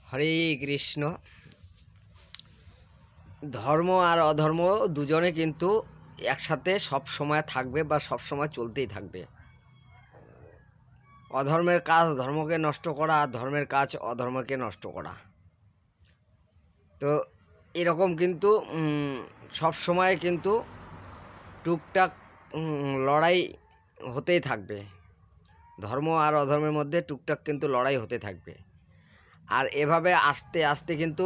হরে কৃষ্ণ। ধর্ম আর অধর্ম দুজনে কিন্তু একসাথে সব সময় থাকবে বা সব সময় চলতেই থাকবে। অধর্মের কাজ ধর্মকে নষ্ট করা, আর ধর্মের কাজ অধর্মকে নষ্ট করা। তো এরকম কিন্তু সব সময় কিন্তু টুকটাক লড়াই হতেই থাকবে। ধর্ম আর অধর্মের মধ্যে টুকটাক কিন্তু লড়াই হতে থাকবে। আর এভাবে আস্তে আস্তে কিন্তু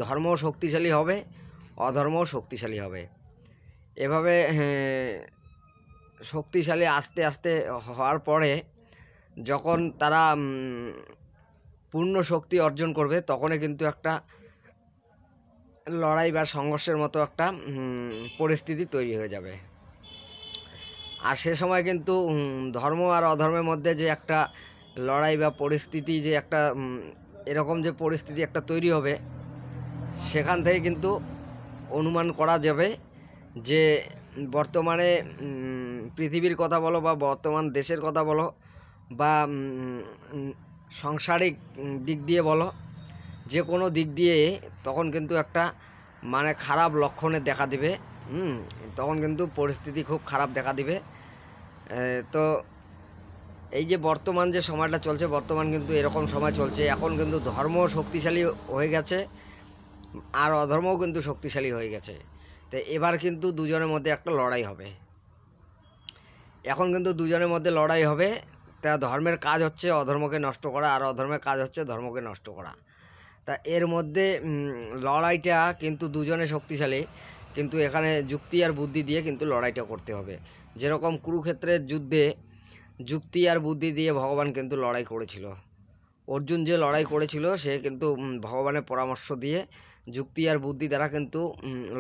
ধর্মও শক্তিশালী হবে, অধর্মও শক্তিশালী হবে। এভাবে শক্তিশালী আস্তে আস্তে হওয়ার পরে যখন তারা পূর্ণ শক্তি অর্জন করবে, তখনই কিন্তু একটা লড়াই বা সংঘর্ষের মতো একটা পরিস্থিতি তৈরি হয়ে যাবে। আর সে সময় কিন্তু ধর্ম আর অধর্মের মধ্যে যে একটা লড়াই বা পরিস্থিতি, যে একটা এরকম যে পরিস্থিতি একটা তৈরি হবে, সেখান থেকে কিন্তু অনুমান করা যাবে যে বর্তমানে পৃথিবীর কথা বলো বা বর্তমান দেশের কথা বলো বা সাংসারিক দিক দিয়ে বলো, যে কোনো দিক দিয়ে তখন কিন্তু একটা মানে খারাপ লক্ষণে দেখা দিবে। তখন কিন্তু পরিস্থিতি খুব খারাপ দেখা দিবে। তো এই যে বর্তমান যে সময়টা চলছে, বর্তমান কিন্তু এরকম সময় চলছে। এখন কিন্তু ধর্ম শক্তিশালী হয়ে গেছে আর অধর্মও কিন্তু শক্তিশালী হয়ে গেছে। তো এবার কিন্তু দুজনের মধ্যে একটা লড়াই হবে। এখন কিন্তু দুজনের মধ্যে লড়াই হবে। তা ধর্মের কাজ হচ্ছে অধর্মকে নষ্ট করা, আর অধর্মের কাজ হচ্ছে ধর্মকে নষ্ট করা। তা এর মধ্যে লড়াইটা কিন্তু দুজনে শক্তিশালী, কিন্তু এখানে যুক্তি আর বুদ্ধি দিয়ে কিন্তু লড়াইটা করতে হবে। যেরকম কুরুক্ষেত্রের যুদ্ধে যুক্তি আর বুদ্ধি দিয়ে ভগবান কিন্তু লড়াই করেছিল। অর্জুন যে লড়াই করেছিল, সে কিন্তু ভগবানের পরামর্শ দিয়ে যুক্তি আর বুদ্ধি দ্বারা কিন্তু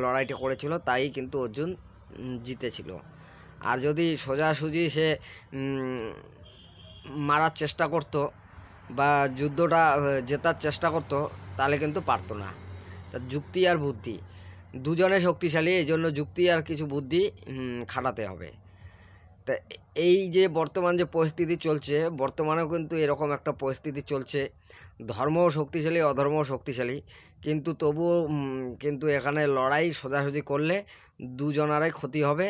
লড়াইটা করেছিল, তাই কিন্তু অর্জুন জিতেছিল। আর যদি সোজাসুজি সে মারার চেষ্টা করত বা যুদ্ধটা জেতার চেষ্টা করত, তাহলে কিন্তু পারতো না। তা যুক্তি আর বুদ্ধি দুজনে শক্তিশালী, এই জন্য যুক্তি আর কিছু বুদ্ধি খাটাতে হবে। তা এই যে বর্তমান যে পরিস্থিতি চলছে, বর্তমানেও কিন্তু এরকম একটা পরিস্থিতি চলছে। ধর্মও শক্তিশালী, অধর্মও শক্তিশালী, কিন্তু তবুও কিন্তু এখানে লড়াই সোজাসুজি করলে দুজনারই ক্ষতি হবে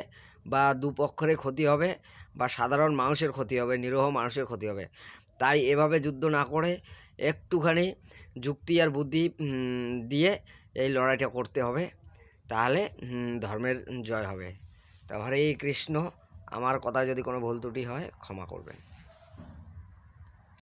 বা দুপক্ষেরই ক্ষতি হবে বা সাধারণ মানুষের ক্ষতি হবে, নিরীহ মানুষের ক্ষতি হবে। তাই এভাবে যুদ্ধ না করে একটুখানি যুক্তি আর বুদ্ধি দিয়ে এই লড়াইটা করতে হবে, তাহলে ধর্মের জয় হবে। তা হরে কৃষ্ণ। আমার কথায় যদি কোনো ভুল ত্রুটি হয় ক্ষমা করবেন।